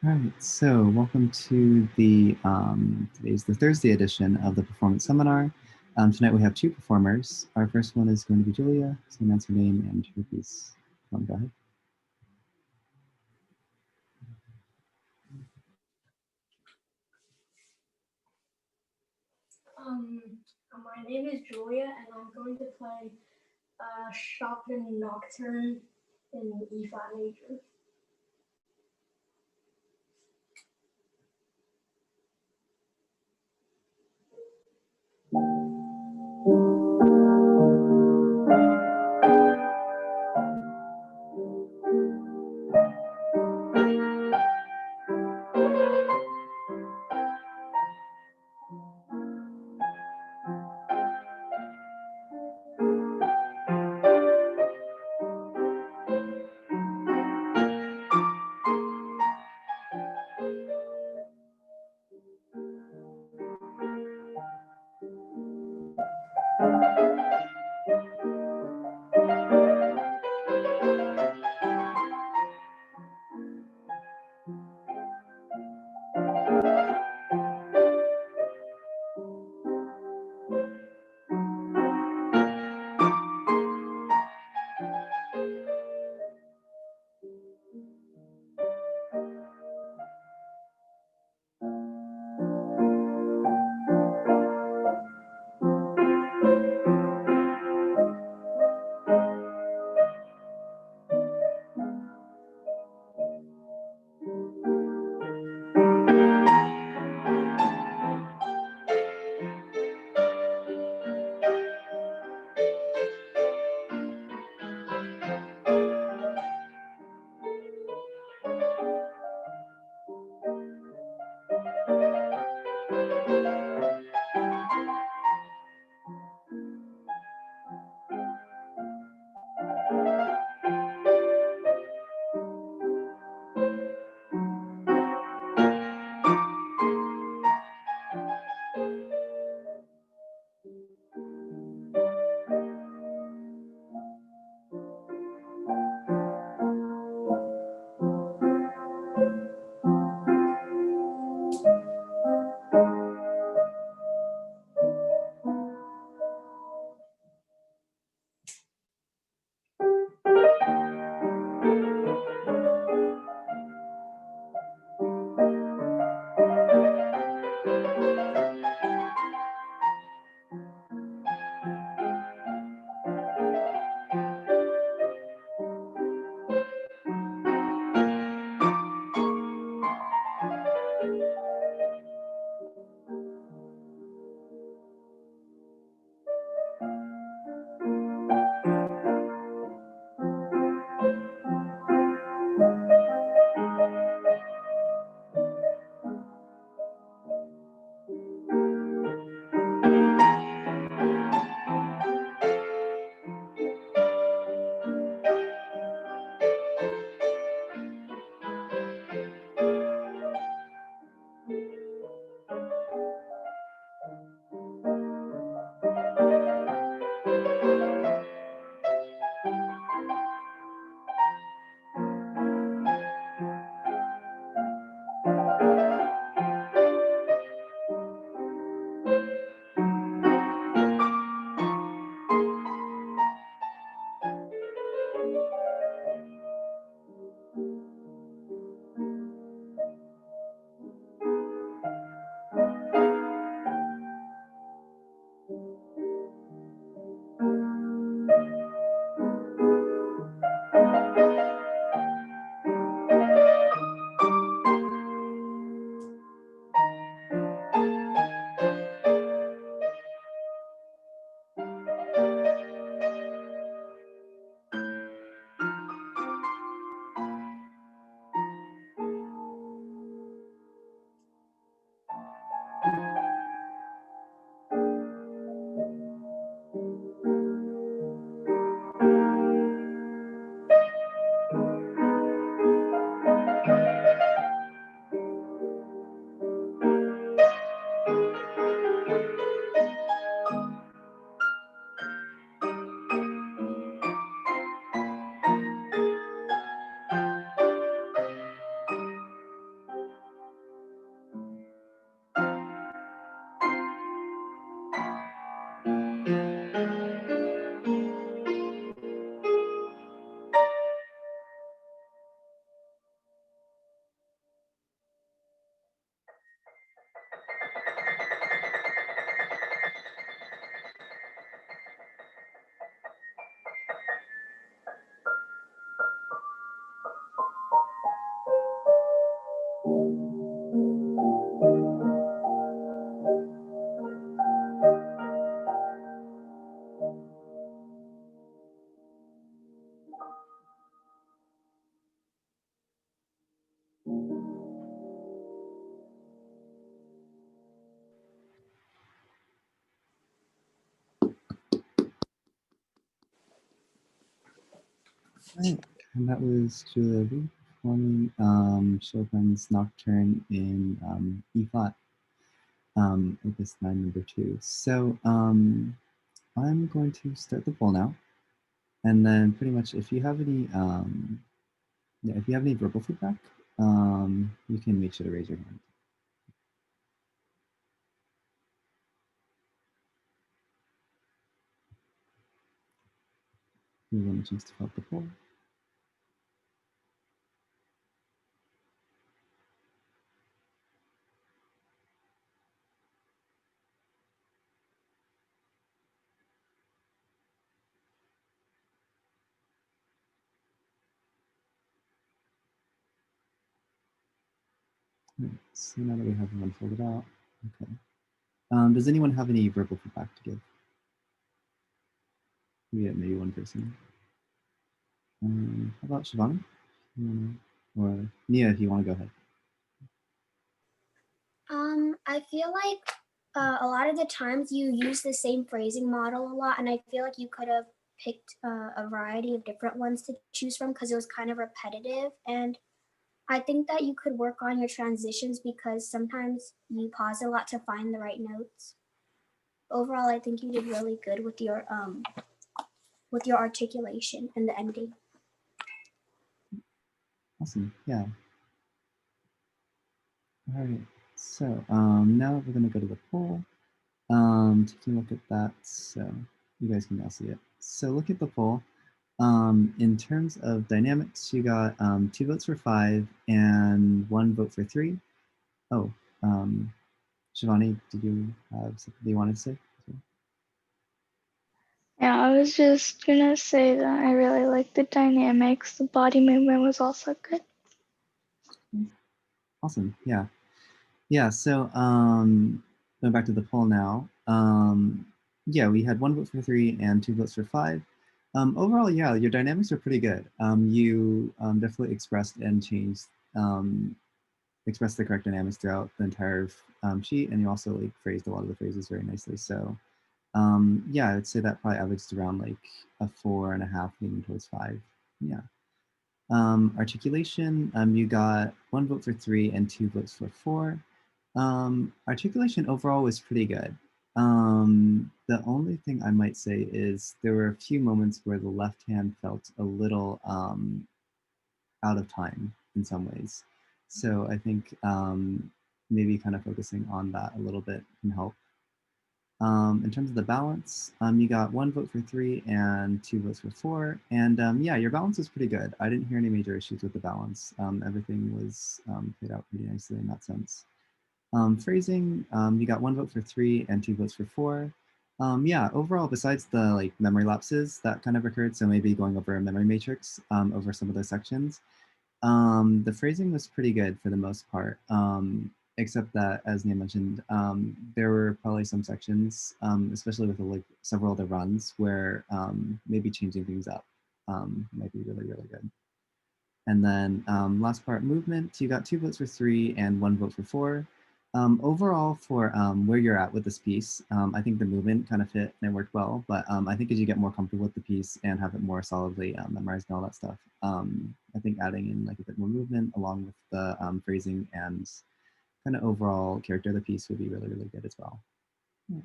All right, so welcome to the today's the Thursday edition of the Performance Seminar. Tonight we have two performers. Our first one is going to be Julia, so announce her name and her piece. Go ahead. My name is Julia, and I'm going to play Chopin Nocturne in E flat major. Right. And that was Julia Lee performing Chopin's Nocturne in E flat, Opus 9, number 2. So I'm going to start the poll now, and then pretty much if you have any, yeah, if you have any verbal feedback, you can make sure to raise your hand. Give everyone a chance to fill out the poll. Right, so now that we have everyone filled it out, okay. Does anyone have any verbal feedback to give? Maybe one person. How about Shivani? Or Nia, if you want to go ahead. I feel like a lot of the times you use the same phrasing model a lot, and I feel like you could have picked a variety of different ones to choose from because it was kind of repetitive. And I think that you could work on your transitions because sometimes you pause a lot to find the right notes. Overall, I think you did really good with your articulation and the ending. Awesome, yeah. All right, so now we're going to go to the poll. Taking a look at that, so you guys can now see it. So look at the poll. In terms of dynamics, you got 2 votes for 5 and 1 vote for 3. Oh, Shivani, did you have something you wanted to say? Yeah, I was just gonna say that I really like the dynamics. The body movement was also good. Awesome, yeah. Yeah, so going back to the poll now, yeah, we had 1 vote for 3 and 2 votes for 5. Overall, yeah, your dynamics are pretty good. You definitely expressed and changed, expressed the correct dynamics throughout the entire sheet, and you also like phrased a lot of the phrases very nicely. So yeah, I'd say that probably averaged around like a 4.5, leaning towards 5. Yeah. Articulation, you got 1 vote for 3 and 2 votes for 4. Articulation overall was pretty good. The only thing I might say is there were a few moments where the left hand felt a little out of time in some ways. So I think maybe kind of focusing on that a little bit can help. In terms of the balance, you got 1 vote for 3 and 2 votes for 4. And yeah, your balance was pretty good. I didn't hear any major issues with the balance. Everything was played out pretty nicely in that sense. Phrasing, you got 1 vote for 3 and 2 votes for 4. Yeah, overall, besides the like memory lapses that kind of occurred, so maybe going over a memory matrix over some of those sections, the phrasing was pretty good for the most part, except that, as Nia mentioned, there were probably some sections, especially with like several other runs, where maybe changing things up might be really, really good. And then last part, movement, you got 2 votes for 3 and 1 vote for 4. Overall, for where you're at with this piece, I think the movement kind of fit and it worked well. But I think as you get more comfortable with the piece and have it more solidly memorized and all that stuff, I think adding in like a bit more movement along with the phrasing and kind of overall character of the piece would be really, really good as well. Yeah.